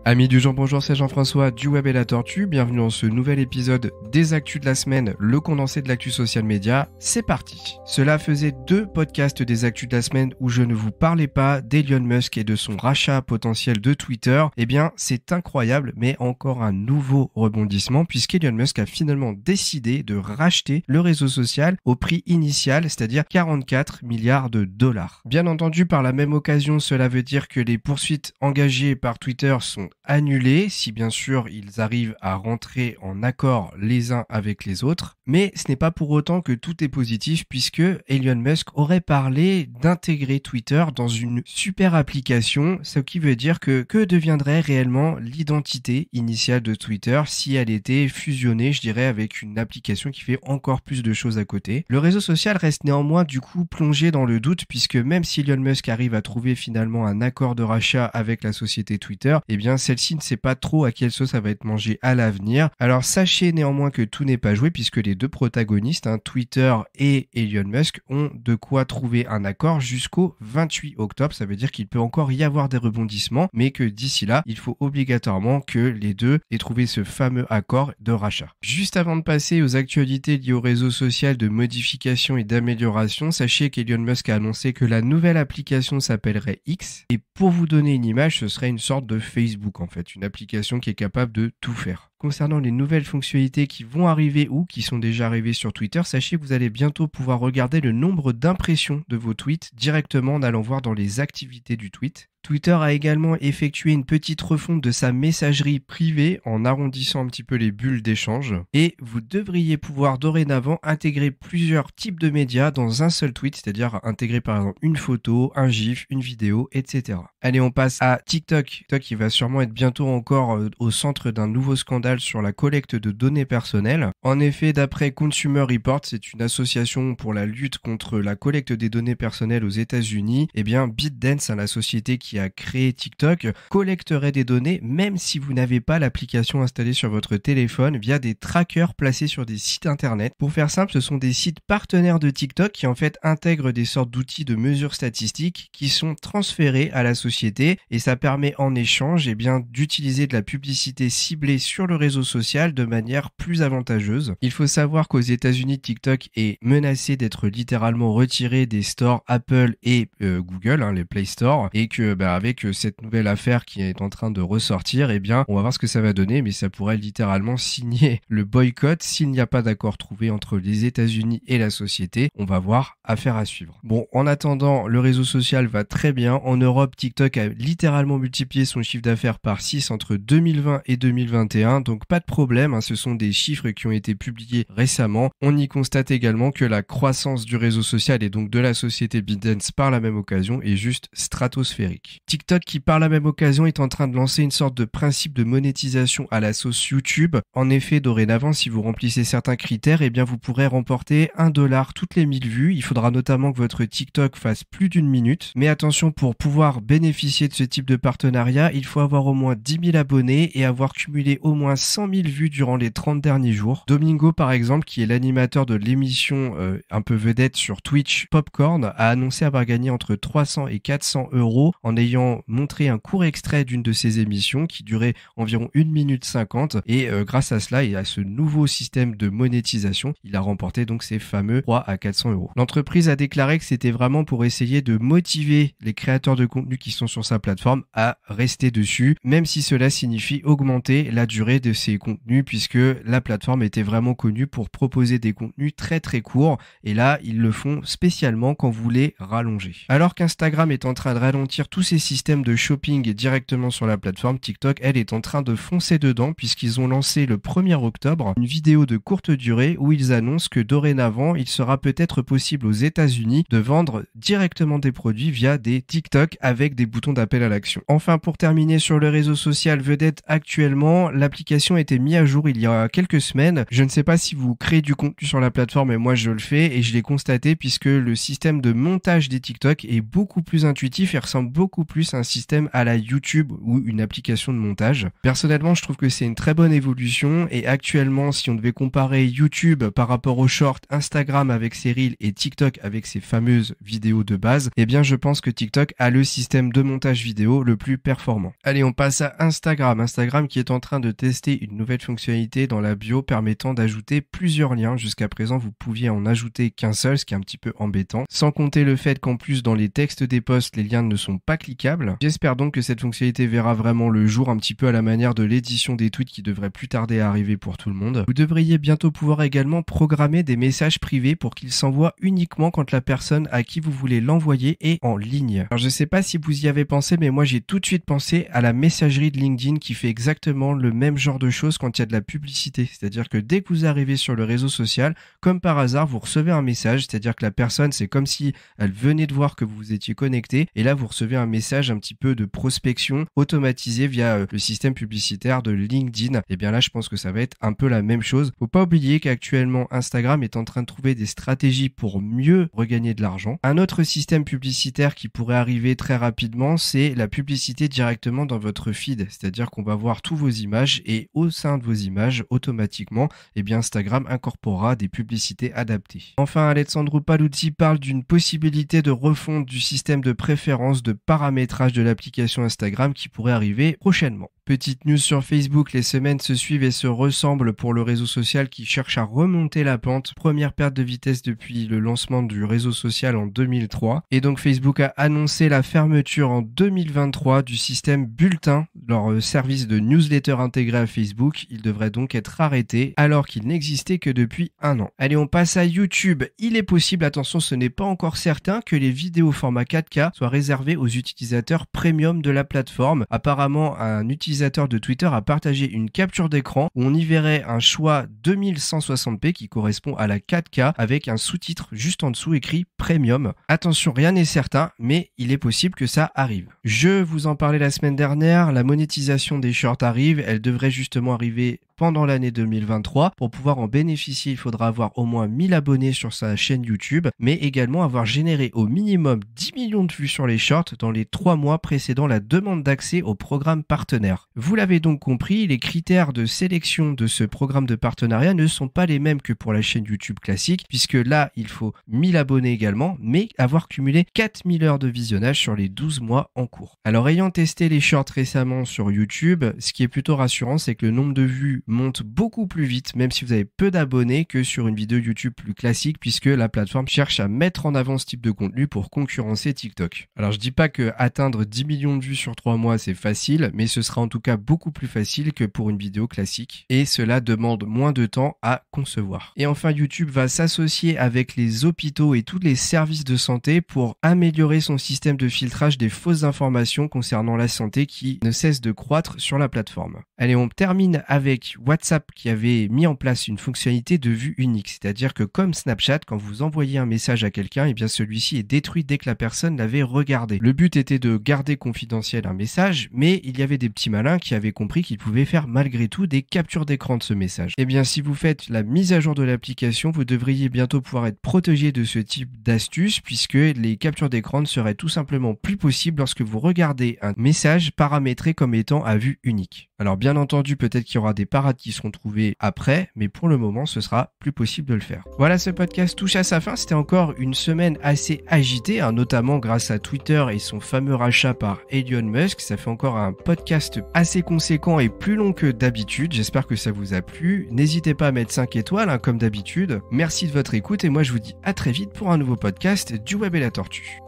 Amis du jour, bonjour, c'est Jean-François du Web et la Tortue. Bienvenue dans ce nouvel épisode des Actus de la semaine, le condensé de l'actu social média. C'est parti. Cela faisait 2 podcasts des Actus de la semaine où je ne vous parlais pas d'Elon Musk et de son rachat potentiel de Twitter. Eh bien, c'est incroyable, mais encore un nouveau rebondissement puisqu'Elon Musk a finalement décidé de racheter le réseau social au prix initial, c'est-à-dire 44 milliards de dollars. Bien entendu, par la même occasion, cela veut dire que les poursuites engagées par Twitter sont annulés si bien sûr ils arrivent à rentrer en accord les uns avec les autres. Mais ce n'est pas pour autant que tout est positif puisque Elon Musk aurait parlé d'intégrer Twitter dans une super application, ce qui veut dire que deviendrait réellement l'identité initiale de Twitter si elle était fusionnée, je dirais, avec une application qui fait encore plus de choses à côté. Le réseau social reste néanmoins du coup plongé dans le doute puisque même si Elon Musk arrive à trouver finalement un accord de rachat avec la société Twitter, eh bien celle-ci ne sait pas trop à quelle sauce ça va être mangé à l'avenir. Alors sachez néanmoins que tout n'est pas joué puisque les deux protagonistes, Twitter et Elon Musk, ont de quoi trouver un accord jusqu'au 28 octobre. Ça veut dire qu'il peut encore y avoir des rebondissements, mais que d'ici là, il faut obligatoirement que les deux aient trouvé ce fameux accord de rachat. Juste avant de passer aux actualités liées au réseau social de modification et d'amélioration, sachez qu'Elon Musk a annoncé que la nouvelle application s'appellerait X. Et pour vous donner une image, ce serait une sorte de Facebook en fait, une application qui est capable de tout faire. Concernant les nouvelles fonctionnalités qui vont arriver ou qui sont déjà arrivées sur Twitter, sachez que vous allez bientôt pouvoir regarder le nombre d'impressions de vos tweets directement en allant voir dans les activités du tweet. Twitter a également effectué une petite refonte de sa messagerie privée en arrondissant un petit peu les bulles d'échange. Et vous devriez pouvoir dorénavant intégrer plusieurs types de médias dans un seul tweet, c'est-à-dire intégrer par exemple une photo, un gif, une vidéo, etc. Allez, on passe à TikTok. TikTok qui va sûrement être bientôt encore au centre d'un nouveau scandale sur la collecte de données personnelles. En effet, d'après Consumer Reports, c'est une association pour la lutte contre la collecte des données personnelles aux États-Unis. Eh bien, ByteDance, la société qui a créé TikTok, collecterait des données même si vous n'avez pas l'application installée sur votre téléphone via des trackers placés sur des sites internet. Pour faire simple, ce sont des sites partenaires de TikTok qui en fait intègrent des sortes d'outils de mesure statistique qui sont transférés à la société et ça permet en échange d'utiliser de la publicité ciblée sur le réseau social de manière plus avantageuse. Il faut savoir qu'aux États-Unis, TikTok est menacé d'être littéralement retiré des stores Apple et Google, les Play Store, et que avec cette nouvelle affaire qui est en train de ressortir, on va voir ce que ça va donner, mais ça pourrait littéralement signer le boycott s'il n'y a pas d'accord trouvé entre les États-Unis et la société. On va voir, affaire à suivre. Bon, en attendant, le réseau social va très bien. En Europe, TikTok a littéralement multiplié son chiffre d'affaires par 6 entre 2020 et 2021, donc pas de problème, ce sont des chiffres qui ont été publiés récemment. On y constate également que la croissance du réseau social et donc de la société ByteDance par la même occasion est juste stratosphérique. TikTok qui par la même occasion est en train de lancer une sorte de principe de monétisation à la sauce YouTube. En effet, dorénavant, si vous remplissez certains critères, vous pourrez remporter $1 toutes les 1000 vues. Il faudra notamment que votre TikTok fasse plus d'1 minute. Mais attention, pour pouvoir bénéficier de ce type de partenariat, il faut avoir au moins 10 000 abonnés et avoir cumulé au moins 100 000 vues durant les 30 derniers jours. Domingo, par exemple, qui est l'animateur de l'émission un peu vedette sur Twitch, Popcorn, a annoncé avoir gagné entre 300 et 400 euros en ayant montré un court extrait d'une de ses émissions qui durait environ 1 minute 50 et grâce à cela et à ce nouveau système de monétisation, il a remporté donc ces fameux 3 à 400 euros. L'entreprise a déclaré que c'était vraiment pour essayer de motiver les créateurs de contenu qui sont sur sa plateforme à rester dessus, même si cela signifie augmenter la durée de ces contenus puisque la plateforme était vraiment connue pour proposer des contenus très très courts et là ils le font spécialement quand vous les rallongez. Alors qu'Instagram est en train de ralentir tous ces systèmes de shopping directement sur la plateforme, TikTok elle est en train de foncer dedans puisqu'ils ont lancé le 1er octobre une vidéo de courte durée où ils annoncent que dorénavant il sera peut-être possible aux États-Unis de vendre directement des produits via des TikTok avec des boutons d'appel à l'action. Enfin, pour terminer sur le réseau social vedette actuellement, l'application a été mise à jour il y a quelques semaines. Je ne sais pas si vous créez du contenu sur la plateforme, mais moi je le fais et je l'ai constaté puisque le système de montage des TikTok est beaucoup plus intuitif et ressemble beaucoup beaucoup plus un système à la YouTube ou une application de montage. Personnellement, je trouve que c'est une très bonne évolution et actuellement, si on devait comparer YouTube par rapport aux shorts, Instagram avec ses reels et TikTok avec ses fameuses vidéos de base, eh bien je pense que TikTok a le système de montage vidéo le plus performant. Allez, on passe à Instagram. Instagram qui est en train de tester une nouvelle fonctionnalité dans la bio permettant d'ajouter plusieurs liens. Jusqu'à présent, vous pouviez en ajouter qu'un seul, ce qui est un petit peu embêtant. Sans compter le fait qu'en plus, dans les textes des posts, les liens ne sont pas cliquables. J'espère donc que cette fonctionnalité verra vraiment le jour, un petit peu à la manière de l'édition des tweets qui devrait plus tarder à arriver pour tout le monde. Vous devriez bientôt pouvoir également programmer des messages privés pour qu'ils s'envoient uniquement quand la personne à qui vous voulez l'envoyer est en ligne. Alors je sais pas si vous y avez pensé, mais moi j'ai tout de suite pensé à la messagerie de LinkedIn qui fait exactement le même genre de choses quand il y a de la publicité. C'est-à-dire que dès que vous arrivez sur le réseau social, comme par hasard, vous recevez un message, c'est-à-dire que la personne, c'est comme si elle venait de voir que vous vous étiez connecté, et là vous recevez un message un petit peu de prospection automatisé via le système publicitaire de LinkedIn. Et bien là, je pense que ça va être un peu la même chose. Faut pas oublier qu'actuellement Instagram est en train de trouver des stratégies pour mieux regagner de l'argent. Un autre système publicitaire qui pourrait arriver très rapidement, c'est la publicité directement dans votre feed, c'est-à-dire qu'on va voir tous vos images et au sein de vos images, automatiquement, eh bien Instagram incorporera des publicités adaptées. Enfin, Alessandro Paluzzi parle d'une possibilité de refonte du système de préférence de paramétrage de l'application Instagram qui pourrait arriver prochainement. Petite news sur Facebook, les semaines se suivent et se ressemblent pour le réseau social qui cherche à remonter la pente. Première perte de vitesse depuis le lancement du réseau social en 2003. Et donc Facebook a annoncé la fermeture en 2023 du système Bulletin, leur service de newsletter intégré à Facebook. Il devrait donc être arrêté alors qu'il n'existait que depuis un an. Allez, on passe à YouTube. Il est possible, attention, ce n'est pas encore certain, que les vidéos format 4K soient réservées aux utilisateurs premium de la plateforme. Apparemment, un utilisateur de Twitter a partagé une capture d'écran où on y verrait un choix 2160p qui correspond à la 4K avec un sous-titre juste en dessous écrit Premium. Attention, rien n'est certain, mais il est possible que ça arrive. Je vous en parlais la semaine dernière, la monétisation des shorts arrive, elle devrait justement arriver pendant l'année 2023. Pour pouvoir en bénéficier, il faudra avoir au moins 1000 abonnés sur sa chaîne YouTube, mais également avoir généré au minimum 10 millions de vues sur les shorts dans les 3 mois précédant la demande d'accès au programme partenaire. Vous l'avez donc compris, les critères de sélection de ce programme de partenariat ne sont pas les mêmes que pour la chaîne YouTube classique, puisque là, il faut 1000 abonnés également, mais avoir cumulé 4000 heures de visionnage sur les 12 mois en cours. Alors, ayant testé les shorts récemment sur YouTube, ce qui est plutôt rassurant, c'est que le nombre de vues monte beaucoup plus vite, même si vous avez peu d'abonnés, que sur une vidéo YouTube plus classique, puisque la plateforme cherche à mettre en avant ce type de contenu pour concurrencer TikTok. Alors, je dis pas que atteindre 10 millions de vues sur 3 mois, c'est facile, mais ce sera en tout cas beaucoup plus facile que pour une vidéo classique, et cela demande moins de temps à concevoir. Et enfin, YouTube va s'associer avec les hôpitaux et tous les services de santé pour améliorer son système de filtrage des fausses informations concernant la santé qui ne cesse de croître sur la plateforme. Allez, on termine avec WhatsApp qui avait mis en place une fonctionnalité de vue unique, c'est-à-dire que comme Snapchat, quand vous envoyez un message à quelqu'un, eh bien celui-ci est détruit dès que la personne l'avait regardé. Le but était de garder confidentiel un message, mais il y avait des petits malins qui avaient compris qu'ils pouvaient faire malgré tout des captures d'écran de ce message. Eh bien, si vous faites la mise à jour de l'application, vous devriez bientôt pouvoir être protégé de ce type d'astuce, puisque les captures d'écran ne seraient tout simplement plus possibles lorsque vous regardez un message paramétré comme étant à vue unique. Alors bien entendu, peut-être qu'il y aura des parades qui seront trouvées après, mais pour le moment, ce sera plus possible de le faire. Voilà, ce podcast touche à sa fin. C'était encore une semaine assez agitée, notamment grâce à Twitter et son fameux rachat par Elon Musk. Ça fait encore un podcast assez conséquent et plus long que d'habitude. J'espère que ça vous a plu. N'hésitez pas à mettre 5 étoiles, comme d'habitude. Merci de votre écoute et moi je vous dis à très vite pour un nouveau podcast du Web et la Tortue.